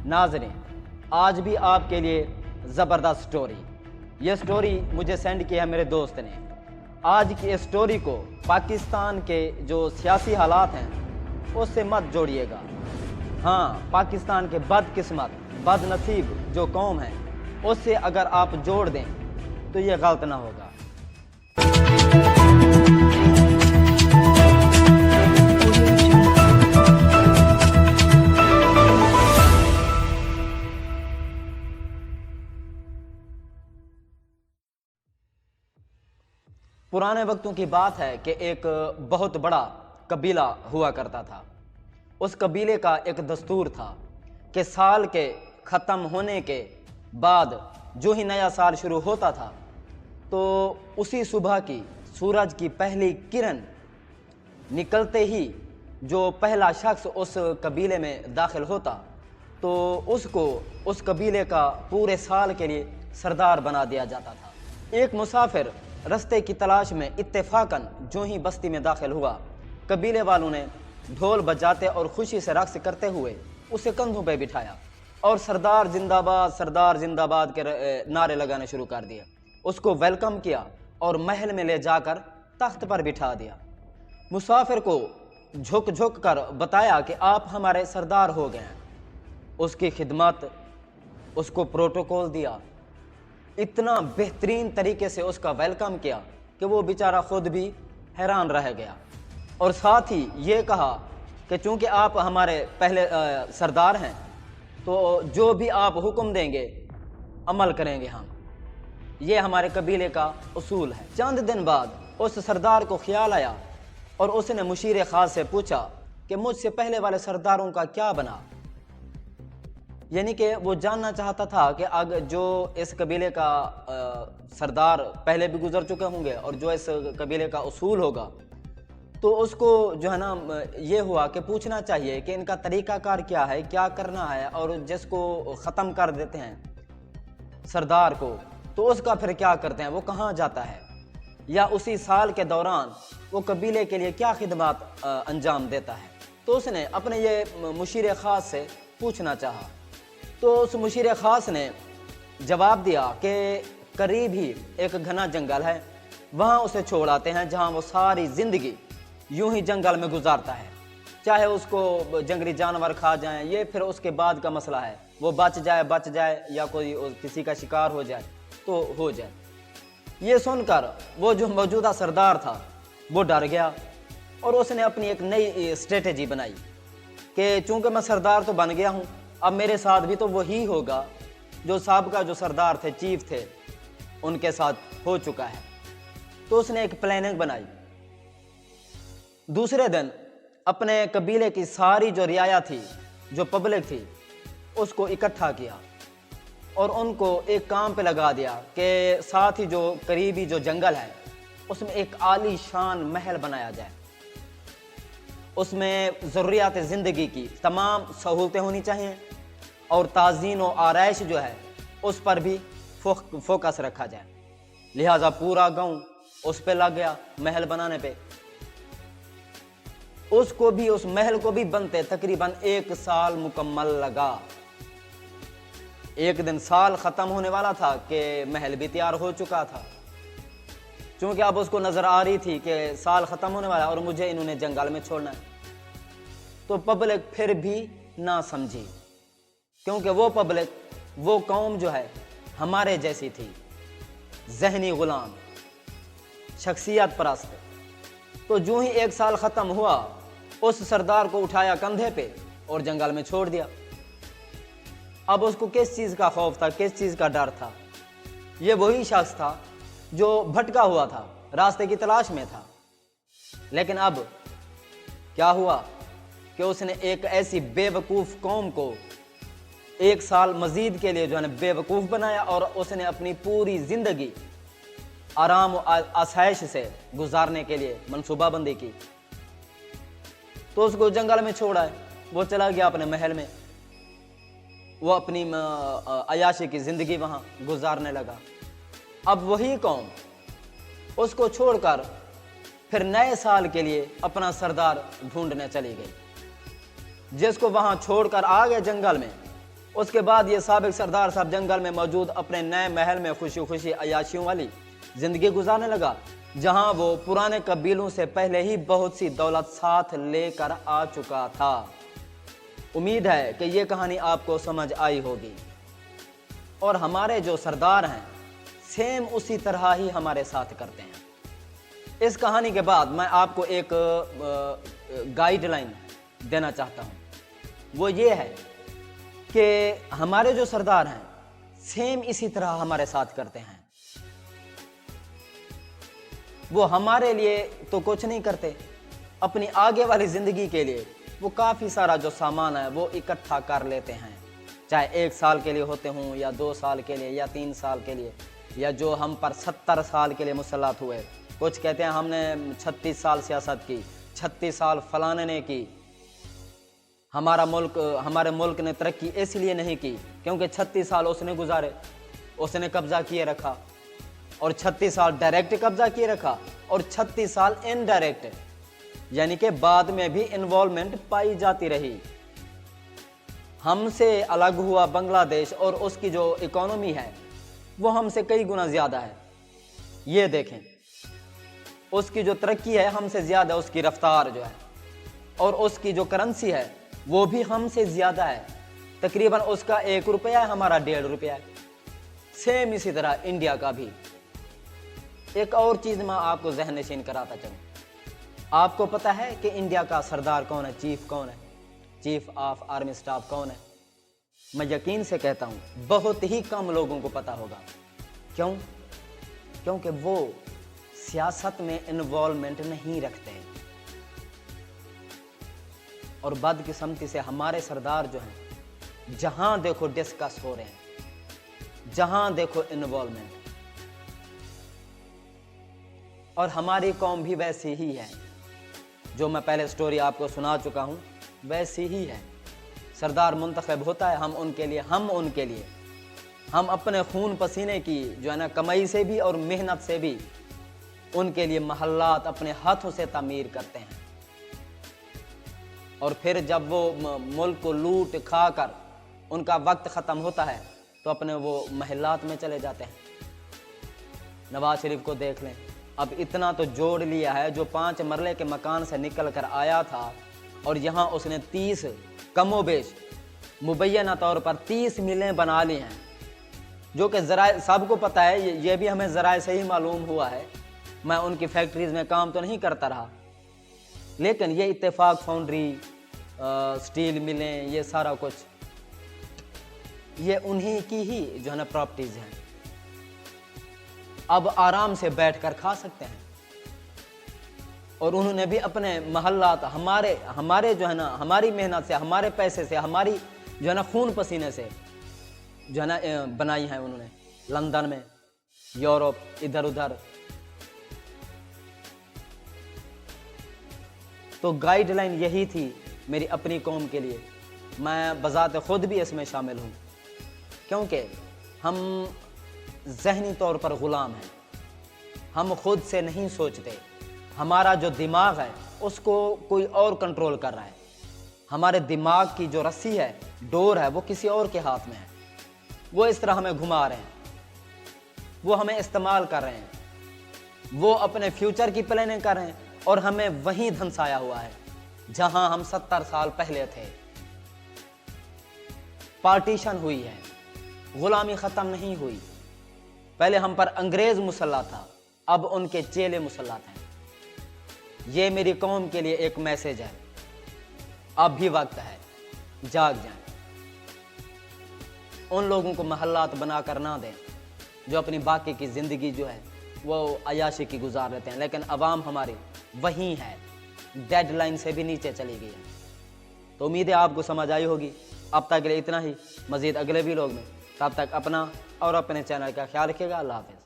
ناظرین، آج بھی آپ کے لیے زبردست سٹوری، یہ سٹوری مجھے سینڈ کی ہے میرے دوست نے۔ آج کی اس سٹوری کو پاکستان کے جو سیاسی حالات ہیں اس سے مت جوڑیے گا۔ ہاں، پاکستان کے بد قسمت بد نصیب جو قوم ہے اس سے اگر آپ جوڑ دیں تو یہ غلط نہ ہوگا۔ پرانے وقتوں کی بات ہے کہ ایک بہت بڑا قبیلہ ہوا کرتا تھا۔ اس قبیلے کا ایک دستور تھا کہ سال کے ختم ہونے کے بعد جو ہی نیا سال شروع ہوتا تھا تو اسی صبح کی سورج کی پہلی کرن نکلتے ہی جو پہلا شخص اس قبیلے میں داخل ہوتا تو اس کو اس قبیلے کا پورے سال کے لیے سردار بنا دیا جاتا تھا۔ ایک مسافر رستے کی تلاش میں اتفاقاً جو ہی بستی میں داخل ہوا، قبیلے والوں نے ڈھول بجاتے اور خوشی سے رقص کرتے ہوئے اسے کندھوں پہ بٹھایا اور سردار زندہ باد کے نعرے لگانے شروع کر دیے۔ اس کو ویلکم کیا اور محل میں لے جا کر تخت پر بٹھا دیا۔ مسافر کو جھک جھک کر بتایا کہ آپ ہمارے سردار ہو گئے ہیں۔ اس کی خدمت، اس کو پروٹوکول دیا، اتنا بہترین طریقے سے اس کا ویلکم کیا کہ وہ بیچارہ خود بھی حیران رہ گیا، اور ساتھ ہی یہ کہا کہ چونکہ آپ ہمارے پہلے سردار ہیں تو جو بھی آپ حکم دیں گے عمل کریں گے ہم، یہ ہمارے قبیلے کا اصول ہے۔ چند دن بعد اس سردار کو خیال آیا اور اس نے مشیر خاص سے پوچھا کہ مجھ سے پہلے والے سرداروں کا کیا بنا، یعنی کہ وہ جاننا چاہتا تھا کہ اگر جو اس قبیلے کا سردار پہلے بھی گزر چکے ہوں گے اور جو اس قبیلے کا اصول ہوگا تو اس کو جو ہے نا یہ ہوا کہ پوچھنا چاہیے کہ ان کا طریقہ کار کیا ہے، کیا کرنا ہے، اور جس کو ختم کر دیتے ہیں سردار کو تو اس کا پھر کیا کرتے ہیں، وہ کہاں جاتا ہے، یا اسی سال کے دوران وہ قبیلے کے لیے کیا خدمات انجام دیتا ہے۔ تو اس نے اپنے یہ مشیر خاص سے پوچھنا چاہا، تو اس مشیر خاص نے جواب دیا کہ قریب ہی ایک گھنا جنگل ہے، وہاں اسے چھوڑ آتے ہیں جہاں وہ ساری زندگی یوں ہی جنگل میں گزارتا ہے، چاہے اس کو جنگلی جانور کھا جائیں، یہ پھر اس کے بعد کا مسئلہ ہے، وہ بچ جائے یا کوئی کسی کا شکار ہو جائے تو ہو جائے۔ یہ سن کر وہ جو موجودہ سردار تھا وہ ڈر گیا اور اس نے اپنی ایک نئی اسٹریٹجی بنائی کہ چونکہ میں سردار تو بن گیا ہوں، اب میرے ساتھ بھی تو وہی ہوگا جو سابقہ جو سردار تھے، چیف تھے، ان کے ساتھ ہو چکا ہے۔ تو اس نے ایک پلاننگ بنائی۔ دوسرے دن اپنے قبیلے کی ساری جو رعایا تھی، جو پبلک تھی، اس کو اکٹھا کیا اور ان کو ایک کام پہ لگا دیا کہ ساتھ ہی جو قریبی جو جنگل ہے اس میں ایک عالی شان محل بنایا جائے، اس میں ضروریات زندگی کی تمام سہولتیں ہونی چاہیے اور تزئین و آرائش جو ہے اس پر بھی فوکس رکھا جائے۔ لہٰذا پورا گاؤں اس پہ لگ گیا محل بنانے پہ۔ اس محل کو بھی بنتے تقریباً 1 سال مکمل لگا۔ ایک دن سال ختم ہونے والا تھا کہ محل بھی تیار ہو چکا تھا، چونکہ اب اس کو نظر آ رہی تھی کہ سال ختم ہونے والا ہے اور مجھے انہوں نے جنگل میں چھوڑنا ہے۔ تو پبلک پھر بھی نہ سمجھی، کیونکہ وہ پبلک، وہ قوم جو ہے ہمارے جیسی تھی، ذہنی غلام، شخصیت پرست۔ تو جو ہی 1 سال ختم ہوا اس سردار کو اٹھایا کندھے پہ اور جنگل میں چھوڑ دیا۔ اب اس کو کس چیز کا خوف تھا، کس چیز کا ڈر تھا؟ یہ وہی شخص تھا جو بھٹکا ہوا تھا، راستے کی تلاش میں تھا، لیکن اب کیا ہوا کہ اس نے ایک ایسی بے وقوف قوم کو 1 سال مزید کے لیے جو ہے نا بے وقوف بنایا اور اس نے اپنی پوری زندگی آرام و آسائش سے گزارنے کے لیے منصوبہ بندی کی۔ تو اس کو جنگل میں چھوڑا ہے، وہ چلا گیا اپنے محل میں، وہ اپنی عیاشی کی زندگی وہاں گزارنے لگا۔ اب وہی قوم اس کو چھوڑ کر پھر نئے سال کے لیے اپنا سردار ڈھونڈنے چلی گئی، جس کو وہاں چھوڑ کر آ گئے جنگل میں، اس کے بعد یہ سابق سردار صاحب جنگل میں موجود اپنے نئے محل میں خوشی خوشی عیاشیوں والی زندگی گزارنے لگا، جہاں وہ پرانے قبیلوں سے پہلے ہی بہت سی دولت ساتھ لے کر آ چکا تھا۔ امید ہے کہ یہ کہانی آپ کو سمجھ آئی ہوگی، اور ہمارے جو سردار ہیں سیم اسی طرح ہی ہمارے ساتھ کرتے ہیں۔ اس کہانی کے بعد میں آپ کو ایک گائیڈ لائن دینا چاہتا ہوں، وہ یہ ہے کہ ہمارے جو سردار ہیں سیم اسی طرح ہمارے ساتھ کرتے ہیں۔ وہ ہمارے لیے تو کچھ نہیں کرتے، اپنی آگے والی زندگی کے لیے وہ کافی سارا جو سامان ہے وہ اکٹھا کر لیتے ہیں، چاہے 1 سال کے لیے ہوتے ہوں یا 2 سال کے لیے یا 3 سال کے لیے، یا جو ہم پر 70 سال کے لیے مسلط ہوئے۔ کچھ کہتے ہیں ہم نے 36 سال سیاست کی، 36 سال فلانے نے کی۔ ہمارے ملک نے ترقی اس لیے نہیں کی کیونکہ 36 سال اس نے گزارے، اس نے قبضہ کیے رکھا، اور 36 سال ڈائریکٹ قبضہ کیے رکھا، اور 36 سال انڈائریکٹ، یعنی کہ بعد میں بھی انوالومنٹ پائی جاتی رہی۔ ہم سے الگ ہوا بنگلہ دیش، اور اس کی جو اکانومی ہے وہ ہم سے کئی گنا زیادہ ہے۔ یہ دیکھیں، اس کی جو ترقی ہے ہم سے زیادہ، اس کی رفتار جو ہے، اور اس کی جو کرنسی ہے وہ بھی ہم سے زیادہ ہے۔ تقریباً اس کا 1 روپیہ ہے، ہمارا 1.5 روپیہ ہے۔ سیم اسی طرح انڈیا کا بھی۔ ایک اور چیز میں آپ کو ذہن نشین کراتا چلوں، آپ کو پتہ ہے کہ انڈیا کا سردار کون ہے، چیف کون ہے، چیف آف آرمی سٹاف کون ہے؟ میں یقین سے کہتا ہوں بہت ہی کم لوگوں کو پتہ ہوگا۔ کیوں؟ کیونکہ وہ سیاست میں انوالومنٹ نہیں رکھتے، اور بدقسمتی سے ہمارے سردار جو ہیں جہاں دیکھو ڈسکس ہو رہے ہیں، جہاں دیکھو انوالومنٹ۔ اور ہماری قوم بھی ویسی ہی ہے، جو میں پہلے سٹوری آپ کو سنا چکا ہوں ویسی ہی ہے۔ سردار منتخب ہوتا ہے، ہم ان کے لیے ہم اپنے خون پسینے کی جو ہے نا کمائی سے بھی اور محنت سے بھی ان کے لیے محلات اپنے ہاتھوں سے تعمیر کرتے ہیں، اور پھر جب وہ ملک کو لوٹ کھا کر ان کا وقت ختم ہوتا ہے تو اپنے وہ محلات میں چلے جاتے ہیں۔ نواز شریف کو دیکھ لیں، اب اتنا تو جوڑ لیا ہے، جو 5 مرلے کے مکان سے نکل کر آیا تھا، اور یہاں اس نے 30 کم و بیش مبینہ طور پر 30 ملیں بنا لی ہیں، جو کہ ذرائع سب کو پتہ ہے، یہ بھی ہمیں ذرائع سے ہی معلوم ہوا ہے۔ میں ان کی فیکٹریز میں کام تو نہیں کرتا رہا، لیکن یہ اتفاق فاؤنڈری، سٹیل ملیں، یہ سارا کچھ یہ انہی کی ہی جو ہے نا پراپرٹیز ہیں۔ اب آرام سے بیٹھ کر کھا سکتے ہیں، اور انہوں نے بھی اپنے محلات ہمارے جو ہے نا ہماری محنت سے، ہمارے پیسے سے، ہماری جو ہے نا خون پسینے سے جو ہے نا بنائی ہیں انہوں نے، لندن میں، یورپ، ادھر ادھر۔ تو گائیڈ لائن یہی تھی میری اپنی قوم کے لیے۔ میں بذات خود بھی اس میں شامل ہوں، کیونکہ ہم ذہنی طور پر غلام ہیں، ہم خود سے نہیں سوچتے، ہمارا جو دماغ ہے اس کو کوئی اور کنٹرول کر رہا ہے، ہمارے دماغ کی جو رسی ہے، ڈور ہے، وہ کسی اور کے ہاتھ میں ہے، وہ اس طرح ہمیں گھما رہے ہیں، وہ ہمیں استعمال کر رہے ہیں، وہ اپنے فیوچر کی پلاننگ کر رہے ہیں، اور ہمیں وہیں دھنسایا ہوا ہے جہاں ہم 70 سال پہلے تھے۔ پارٹیشن ہوئی ہے، غلامی ختم نہیں ہوئی۔ پہلے ہم پر انگریز مسلط تھا، اب ان کے چیلے مسلط ہیں۔ یہ میری قوم کے لیے ایک میسج ہے، اب بھی وقت ہے، جاگ جائیں۔ ان لوگوں کو محلات بنا کر نہ دیں جو اپنی باقی کی زندگی جو ہے وہ عیاشی کی گزار لیتے ہیں، لیکن عوام ہماری وہیں ہے، ڈیڈ لائن سے بھی نیچے چلی گئی ہے۔ تو امید ہے آپ کو سمجھ آئی ہوگی۔ اب تک کے لیے اتنا ہی، مزید اگلے بھی لوگ میں، تب تک اپنا اور اپنے چینل کا خیال رکھیے گا۔ اللہ حافظ۔